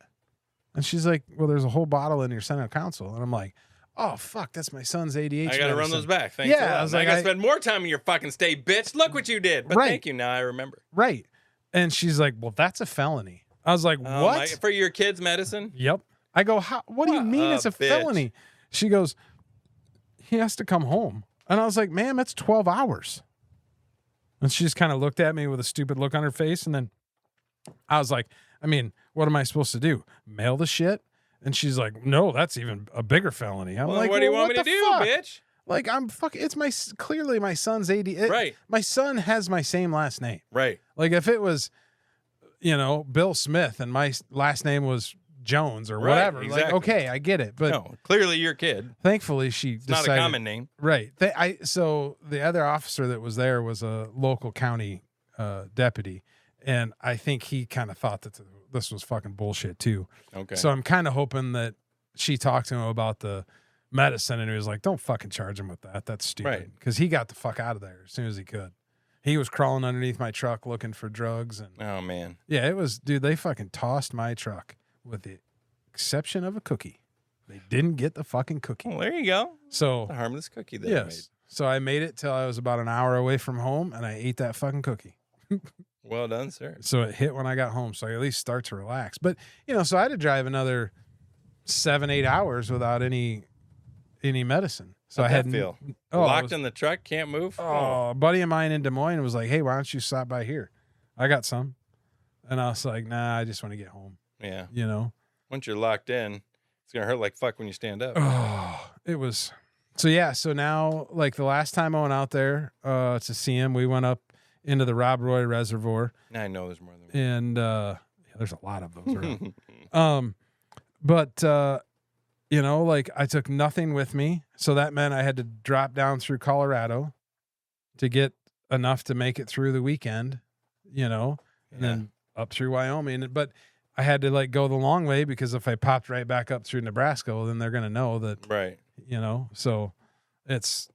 And she's like, "Well, there's a whole bottle in your center console," and I'm like, "Oh fuck, that's my son's ADHD. I gotta run those back. Thanks. Yeah, a lot. I was like, I gotta spend more time in your fucking state, bitch. Look what you did. But thank you. Now I remember. Right. And she's like, "Well, that's a felony." I was like, "What?" For your kids' medicine? Yep. I go, what do you mean it's a felony? She goes, "He has to come home." And I was like, "Ma'am, it's 12 hours. And she just kind of looked at me with a stupid look on her face. And then I was like, I mean, what am I supposed to do? Mail the shit? And she's like, "No, that's even a bigger felony." I'm like, what do you want me to do, bitch? Like, it's clearly my son's AD. Right. My son has my same last name. Right. Like if it was, Bill Smith and my last name was Jones or whatever. Exactly. Like, okay, I get it. But no, clearly your kid. Thankfully, she decided. Not a common name. Right. So the other officer that was there was a local county deputy. And I think he kind of thought that this was fucking bullshit too. Okay. So I'm kind of hoping that she talked to him about the medicine and he was like, "Don't fucking charge him with that. That's stupid." Right. Because he got the fuck out of there as soon as he could. He was crawling underneath my truck looking for drugs. And oh, man. yeah, it was, dude, they fucking tossed my truck with the exception of a cookie. They didn't get the fucking cookie. Well, there you go. So the harmless cookie that I made. So I made it till I was about an hour away from home and I ate that fucking cookie. Well done, sir. So it hit when I got home. So I at least start to relax. But, so I had to drive another 7-8 hours without any medicine. So How'd I had that feel? Oh, Locked in the truck, can't move. Oh, a buddy of mine in Des Moines was like, "Hey, why don't you stop by here? I got some." And I was like, "Nah, I just want to get home." Yeah. Once you're locked in, it's gonna hurt like fuck when you stand up. Oh, it was. So yeah. So now, like the last time I went out there to see him, we went up into the Rob Roy Reservoir. Now I know there's more than one. And There's a lot of those around. But you know, like I took nothing with me, so that meant I had to drop down through Colorado to get enough to make it through the weekend, you know, and then up through Wyoming. But I had to like go the long way because if I popped right back up through Nebraska, well, then they're gonna know that, Right. you know. So it's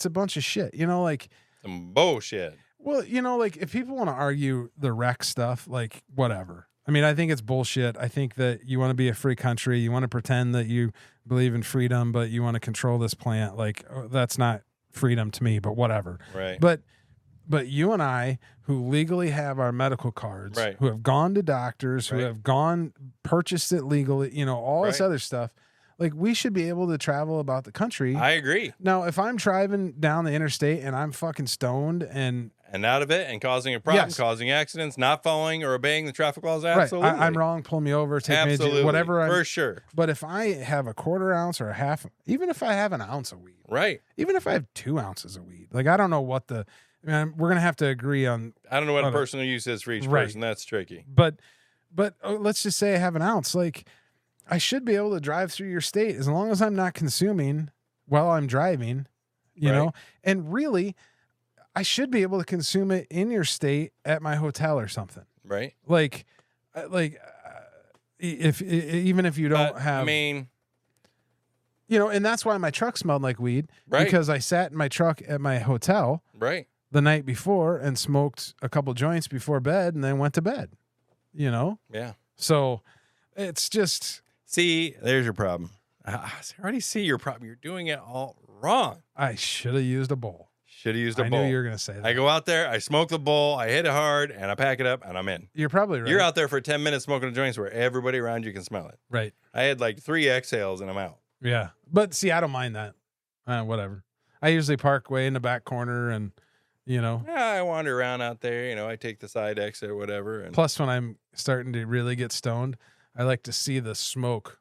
a bunch of shit, you know, like Some bullshit. well, you know, like if people want to argue the wreck stuff, like whatever. I mean, I think it's bullshit. I think that you want to be a free country. You want to pretend that you believe in freedom, but you want to control this plant. Like that's not freedom to me, but whatever. Right. But you and I, who legally have our medical cards, Right. who have gone to doctors, who Right. have purchased it legally, you know, all this Right. other stuff, like we should be able to travel about the country. I agree. Now, if I'm driving down the interstate and I'm fucking stoned and out of it and causing a problem, Yes. causing accidents, not following or obeying the traffic laws. Absolutely. right, I'm wrong, pull me over, take me Absolutely. to whatever. For sure. But if I have a quarter ounce or a half, even if I have an ounce of weed, Right. even if I have 2 ounces of weed, like I don't know what the. I mean, we're gonna have to agree on. I don't know what on a personal use is for each Right. person. That's tricky. But let's just say I have an ounce. Like I should be able to drive through your state as long as I'm not consuming while I'm driving. You Right. know, and really, I should be able to consume it in your state at my hotel or something. Right. Like if even if you don't But, have, I mean, you know, and that's why my truck smelled like weed, Right. because I sat in my truck at my hotel right. the night before and smoked a couple joints before bed and then went to bed, you know? Yeah. So it's just, See, there's your problem. I already see your problem. You're doing it all wrong. I should have used a bowl. Should have used a I bowl. knew you were going to say that. I go out there, I smoke the bowl, I hit it hard, and I pack it up, and I'm in. You're probably right. You're out there for 10 minutes smoking the joints where everybody around you can smell it. Right. I had like 3 exhales, and I'm out. Yeah. But see, I don't mind that. Whatever. I usually park way in the back corner and, you know, Yeah, I wander around out there. You know, I take the side exit or whatever. And plus when I'm starting to really get stoned, I like to see the smoke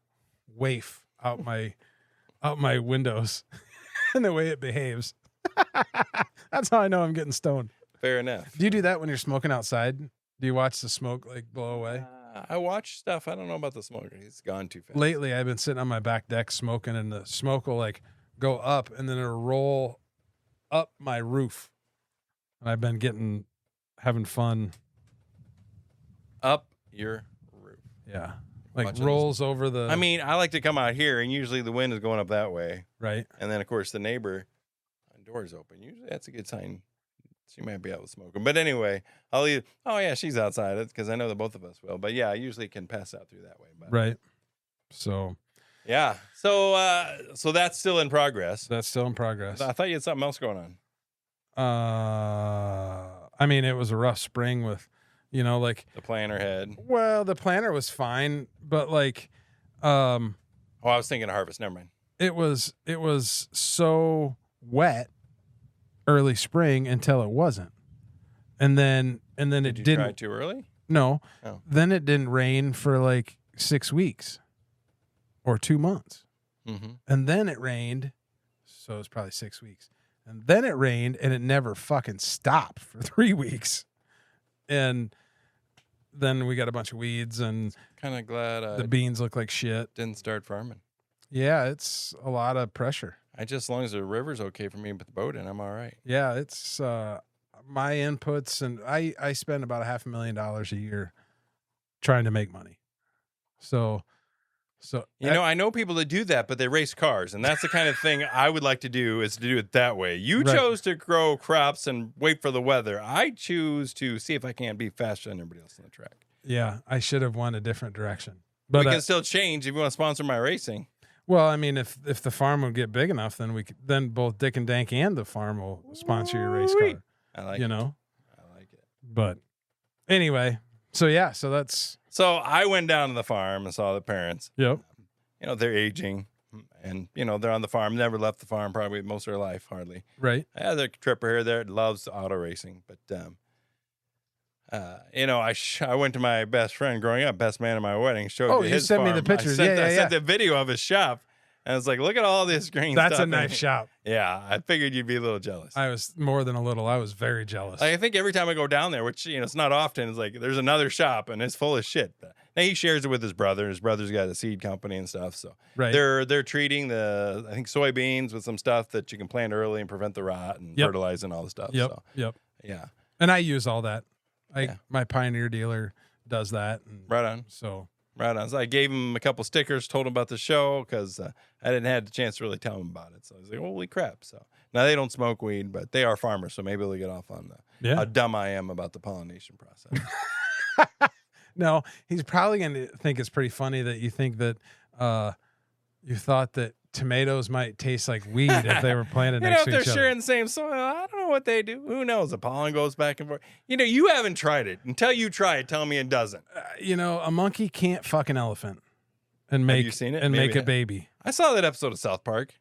waft out my windows and the way it behaves. That's how I know I'm getting stoned. fair enough. Do you do that when you're smoking outside? Do you watch the smoke like blow away? I watch stuff. I don't know about the smoke. It's gone too fast. Lately, I've been sitting on my back deck smoking, and the smoke will like go up and then it'll roll up my roof. And I've been having fun. Up your roof. Yeah. Like Watching rolls over the. I mean, I like to come out here, and usually the wind is going up that way. right. And then, of course, the neighbor door's open. Usually that's a good sign. She might be out smoking. But anyway, I'll leave. Oh, yeah, she's outside because I know that both of us will. But yeah, I usually can pass out through that way. But Right. So yeah. So that's still in progress. that's still in progress. I thought you had something else going on. I mean, it was a rough spring with, you know, like, The planner head. well, the planter was fine, but like, Oh, I was thinking of harvest. Never mind. it was so wet early spring until it wasn't. And then it Did you didn't. try too early? No. Oh. Then it didn't rain for like 6 weeks or 2 months. Mm-hmm. And then it rained. So it was probably 6 weeks. And then it rained and it never fucking stopped for 3 weeks. And then we got a bunch of weeds and Kind of glad I the beans look like shit. didn't start farming. Yeah, it's a lot of pressure. As long as the river's okay for me with the boat in, I'm all right. Yeah, it's my inputs, and I spend about $500,000 a year trying to make money. So You know, I know people that do that, but they race cars, and that's the kind of thing I would like to do, is to do it that way. You Right. chose to grow crops and wait for the weather. I choose to see if I can't be faster than everybody else on the track. yeah, I should have went a different direction. But We can still change if you want to sponsor my racing. well, I mean, if the farm would get big enough, then both Dick and Dank and the farm will sponsor your race Woo-wee. car. I like You it. know, I like it. but anyway, so yeah, so that's So I went down to the farm and saw the parents. yep. You know, they're aging, and, you know, they're on the farm. Never left the farm probably most of their life, hardly. Right. I had a tripper here there loves auto racing, but you know, I went to my best friend growing up, best man at my wedding. Showed Oh, me you his sent me farm. the pictures. I sent Yeah. the video of his shop. And I was like, look at all this green That's stuff. a nice shop. Yeah, I figured you'd be a little jealous. I was more than a little. I was very jealous. I think every time I go down there, which it's not often, it's like there's another shop and it's full of shit. Now he shares it with his brother. His brother's got a seed company and stuff. So Right. they're treating the soybeans with some stuff that you can plant early and prevent the rot and fertilize and all the stuff. Yep. So, Yep. yeah. And I use all that. My Pioneer dealer does that. And Right on. so Right on. So I gave him a couple stickers, told him about the show because I didn't have the chance to really tell him about it. So I was like, holy crap. So now they don't smoke weed, but they are farmers. So maybe they'll get off on how dumb I am about the pollination process. No, he's probably going to think it's pretty funny that you think that you thought that tomatoes might taste like weed if they were planted next to if each they're other. sharing the same soil, I don't know what they do. Who knows? The pollen goes back and forth. You haven't tried it. Until you try it, tell me it doesn't. A monkey can't fuck an elephant and make you seen it? and Maybe make a baby. I saw that episode of South Park.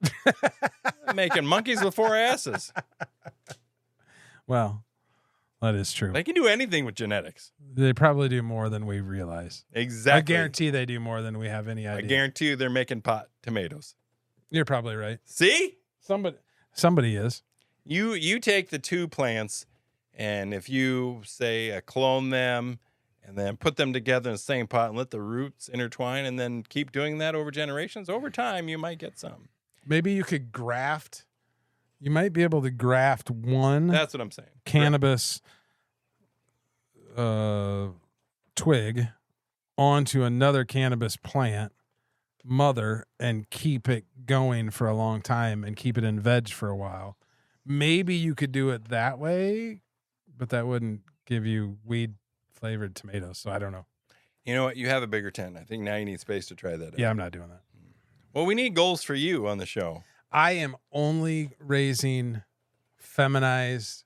Making monkeys with 4 asses. Well, that is true. They can do anything with genetics. They probably do more than we realize. Exactly. I guarantee they do more than we have any idea. I guarantee you they're making pot tomatoes. You're probably right. See? Somebody is. You take the 2 plants, and if you say clone them and then put them together in the same pot and let the roots intertwine and then keep doing that over generations, over time you might get some. Maybe you could graft. You might be able to graft one That's what I'm saying. cannabis twig onto another cannabis plant mother and keep it going for a long time and keep it in veg for a while. Maybe you could do it that way, but that wouldn't give you weed flavored tomatoes. So I don't know. You know what? You have a bigger tent. I think now you need space to try that out. Yeah, I'm not doing that. Well, we need goals for you on the show. I am only raising feminized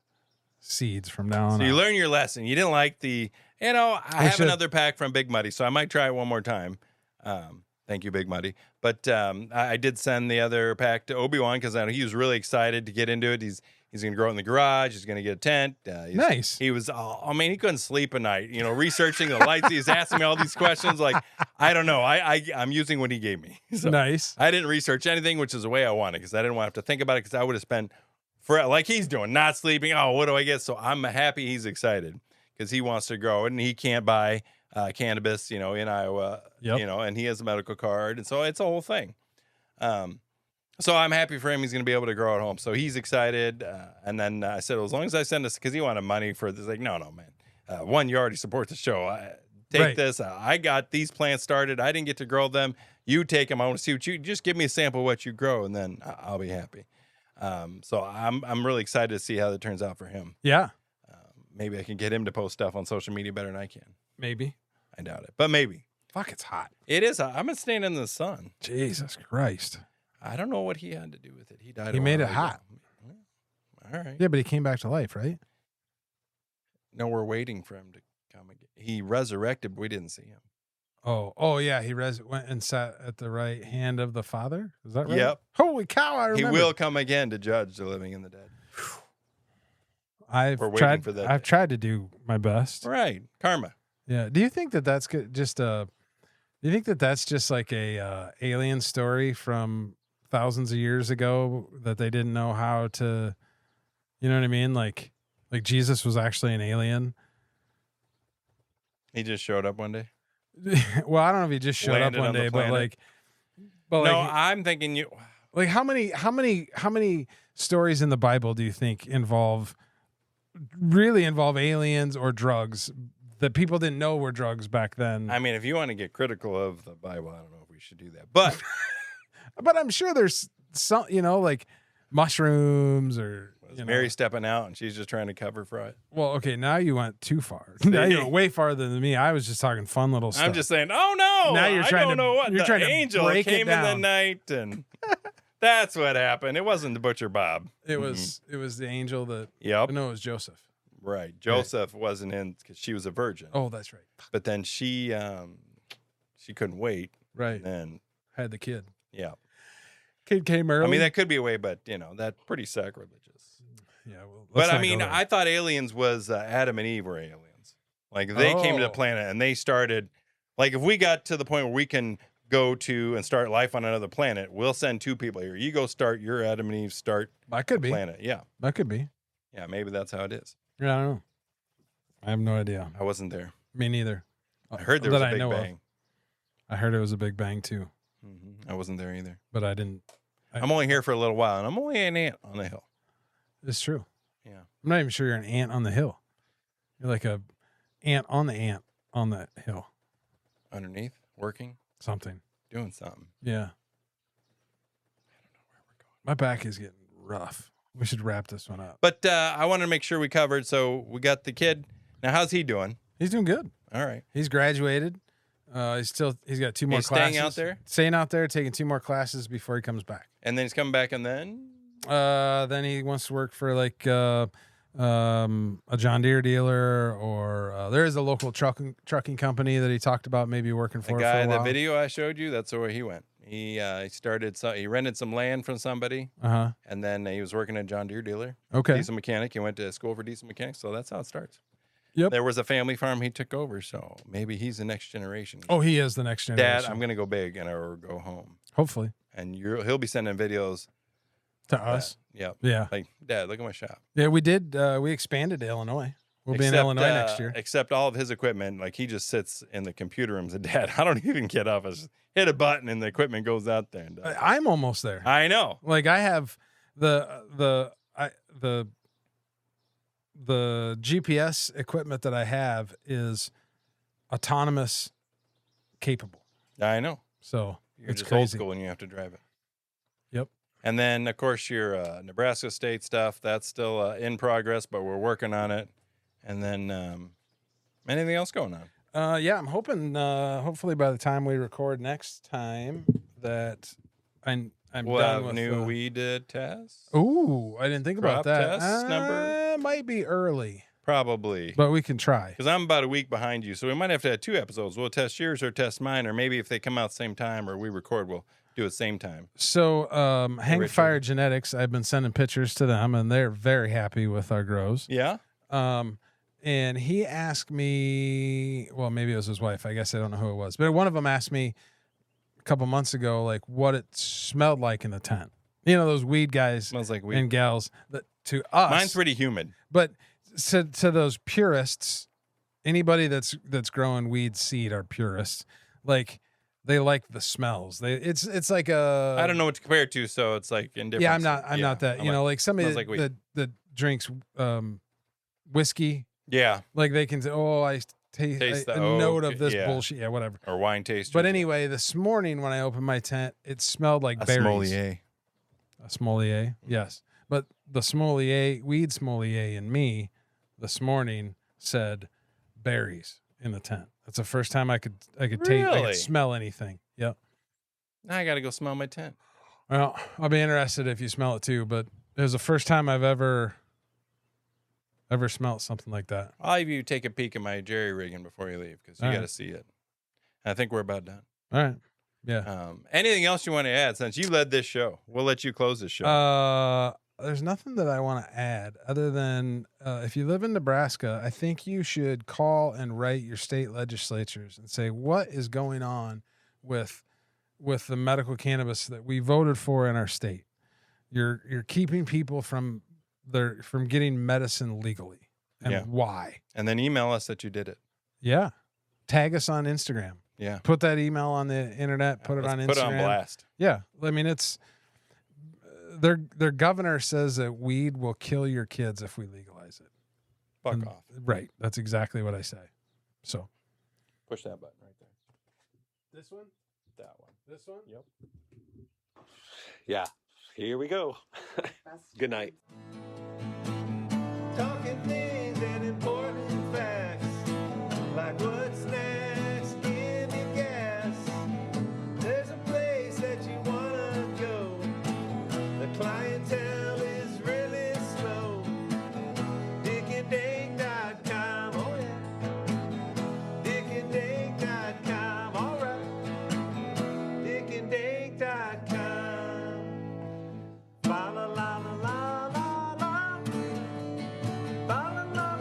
seeds from now on. So you out. learn your lesson. You didn't like I have should. another pack from Big Muddy, so I might try it one more time. Thank you, Big Muddy. But I did send the other pack to Obi-Wan because he was really excited to get into it. He's going to grow it in the garage. He's going to get a tent. Nice. He was, he couldn't sleep at night, researching the lights. He was asking me all these questions. Like, I don't know. I'm using what he gave me. So Nice. I didn't research anything, which is the way I wanted because I didn't want to have to think about it because I would have spent, like he's doing, not sleeping. Oh, what do I get? So I'm happy he's excited because he wants to grow it and he can't buy cannabis, in Iowa, and he has a medical card. And so it's a whole thing. So I'm happy for him. He's going to be able to grow at home. So he's excited. And then I said, well, as long as I send this, because he wanted money for this. Like, no, man. One, you already support the show. Take this. I got these plants started. I didn't get to grow them. You take them. I want to see what you, just give me a sample of what you grow, and then I'll be happy. So I'm really excited to see how that turns out for him. Yeah. Maybe I can get him to post stuff on social media better than I can. Maybe. I doubt it, but maybe. Fuck, it's hot. It is. I've been staying in the sun. Jesus Christ. I don't know what he had to do with it. He died. He made it hot. All right. Yeah, but he came back to life, right? No, we're waiting for him to come again. He resurrected, but we didn't see him. Oh yeah. He went and sat at the right hand of the Father. Is that right? Yep. Holy cow! I remember. He will come again to judge the living and the dead. We're waiting for that I've day. tried to do my best. Right. Karma. Yeah. Do you think that that's good? Do you think that that's just like a alien story from thousands of years ago that they didn't know how to, you know what I mean? Like Jesus was actually an alien. He just showed up one day. Well, I don't know if he just showed Landed up one on the day, but planet. no, I'm thinking you. like how many stories in the Bible do you think really involve aliens or drugs that people didn't know were drugs back then? I mean, if you want to get critical of the Bible, I don't know if we should do that. But But I'm sure there's some, like mushrooms or Mary stepping out and she's just trying to cover for it. Well, okay, now you went too far. Now you went way farther than me. I was just talking fun little stuff. I'm just saying, oh no! Now you're trying I don't know what you're the trying to angel break it came in the down. night, and that's what happened. It wasn't the butcher Bob. It was the angel that. Yep. No, it was Joseph. Right. Joseph wasn't in because she was a virgin. Oh, that's right. But then she couldn't wait. Right. And Had the kid. yeah. Kid came early. I mean, that could be a way, but that's pretty sacrilegious. Yeah. Well, But I mean, I thought aliens was Adam and Eve were aliens. Like they came to the planet and they started. Like if we got to the point where we can go to and start life on another planet. We'll send 2 people here. You go start your Adam and Eve start That could be. planet. Yeah. That could be. Yeah, maybe that's how it is. Yeah, I don't know. I have no idea. I wasn't there. Me neither. I heard there was That a I big know of. bang. I heard it was a big bang too, I wasn't there either. but I didn't. I'm only here for a little while, and I'm only an ant on the hill. It's true. Yeah. I'm not even sure you're an ant on the hill. You're like a ant on the hill. Underneath, working, Something. doing something. Yeah. I don't know where we're going. My back is getting rough. We should wrap this one up. But I wanted to make sure we covered. So we got the kid. Now, how's he doing? He's doing good. All right. He's graduated. He's got 2 more He's classes. staying out there? Staying out there, taking 2 more classes before he comes back. And then he's coming back, and then Then he wants to work for like a John Deere dealer, or there is a local trucking company that he talked about maybe working for. the guy, for a the while. video I showed you, that's where he went. He he rented some land from somebody, and then he was working at a John Deere dealer. Okay. Diesel mechanic. He went to school for diesel mechanics, so that's how it starts. Yep. There was a family farm he took over, so maybe he's the next generation. Oh, he is the next generation. Dad, I'm gonna go big and or go home, Hopefully. and he'll be sending videos To us. Yep. Yeah. Like, Dad, look at my shop. Yeah, we did. We expanded to Illinois. We'll be in Illinois next year. Except all of his equipment, like he just sits in the computer room and said, Dad, I don't even get up. I just hit a button and the equipment goes out there. And does it. I'm almost there. I know. Like I have the GPS equipment that I have is autonomous capable. I know. So You're it's just crazy. old school when you have to drive it. Yep. And then, of course, your Nebraska State stuff, that's still in progress, but we're working on it. And then anything else going on? Yeah, I'm hoping hopefully by the time we record next time that I'm We'll done have with new weed tests. Ooh, I didn't think about Crop that. tests number? Might be early, Probably. but we can try. Because I'm about a week behind you, so we might have to have 2 episodes. We'll test yours or test mine, or maybe if they come out the same time or we record, we'll do it same time. So, Hang Richard. Fire Genetics, I've been sending pictures to them, and they're very happy with our grows. Yeah? And he asked me, well, maybe it was his wife. I guess I don't know who it was, but one of them asked me a couple months ago, like what it smelled like in the tent. You know, those weed guys Smells like weed. and gals that to us, Mine's pretty humid. but to those purists, anybody that's growing weed seed are purists. Like they like the smells. It's like a, I don't know what to compare it to, so it's like indifferent. yeah, I'm not that. You know, like somebody smells like weed. that drinks whiskey. Yeah. Like they can say, "Oh, I taste the a note oak, of this yeah. bullshit." Yeah, whatever. Or wine taste. But anyway, this morning when I opened my tent, it smelled like a berries. sommelier. A sommelier, yes. But the weed sommelier in me this morning said berries in the tent. That's the first time I could taste, I Really? could smell anything. Yep. Now I got to go smell my tent. Well, I'll be interested if you smell it too. But it was the first time I've ever smelled something like that. I'll have you take a peek at my jerry rigging before you leave because you All got right. to see it. I think we're about done. All right. Yeah. Anything else you want to add since you led this show? We'll let you close this show. There's nothing that I want to add other than if you live in Nebraska, I think you should call and write your state legislatures and say what is going on with the medical cannabis that we voted for in our state. You're keeping people from getting medicine legally, and Yeah. why? And then email us that you did it. Yeah, tag us on Instagram. Yeah. Put that email on the internet. Put it on Instagram. Put it on blast. Yeah, I mean it's their governor says that weed will kill your kids if we legalize it. Fuck And- off. Right, that's exactly what I say. So Push that button right there. this one, That one. this one. Yep. Yeah, here we go. Good night. Talking things and important facts, like what's next, give me gas. There's a place that you wanna go. The clientele is really slow. DickandDank.com, oh yeah. DickandDank.com, alright. DickandDank.com. Fa la la la la la la. Fa la la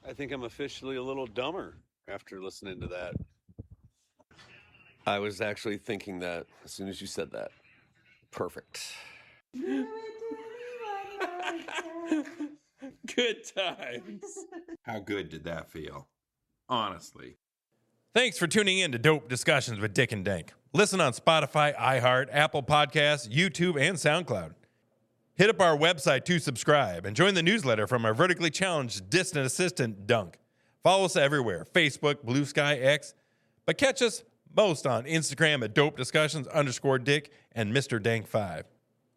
I think I'm officially a little dumber after listening to that. I was actually thinking that as soon as you said that. Perfect. Good times. How good did that feel? Honestly. Thanks for tuning in to Dope Discussions with Dick and Dank. Listen on Spotify, iHeart, Apple Podcasts, YouTube, and SoundCloud. Hit up our website to subscribe and join the newsletter from our vertically challenged distant assistant, Dunk. Follow us everywhere, Facebook, Blue Sky, X, but catch us most on Instagram at DopeDiscussions_Dick and Mr. Dank5.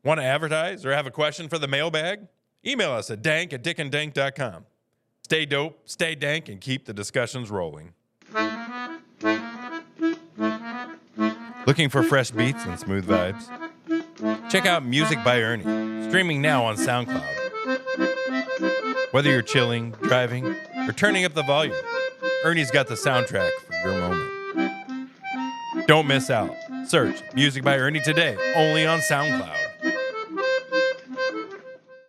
Want to advertise or have a question for the mailbag? Email us at dank@dickanddank.com. Stay dope, stay dank, and keep the discussions rolling. Looking for fresh beats and smooth vibes? Check out Music by Ernie, streaming now on SoundCloud. Whether you're chilling, driving, or turning up the volume, Ernie's got the soundtrack for your moment. Don't miss out. Search Music by Ernie today, only on SoundCloud.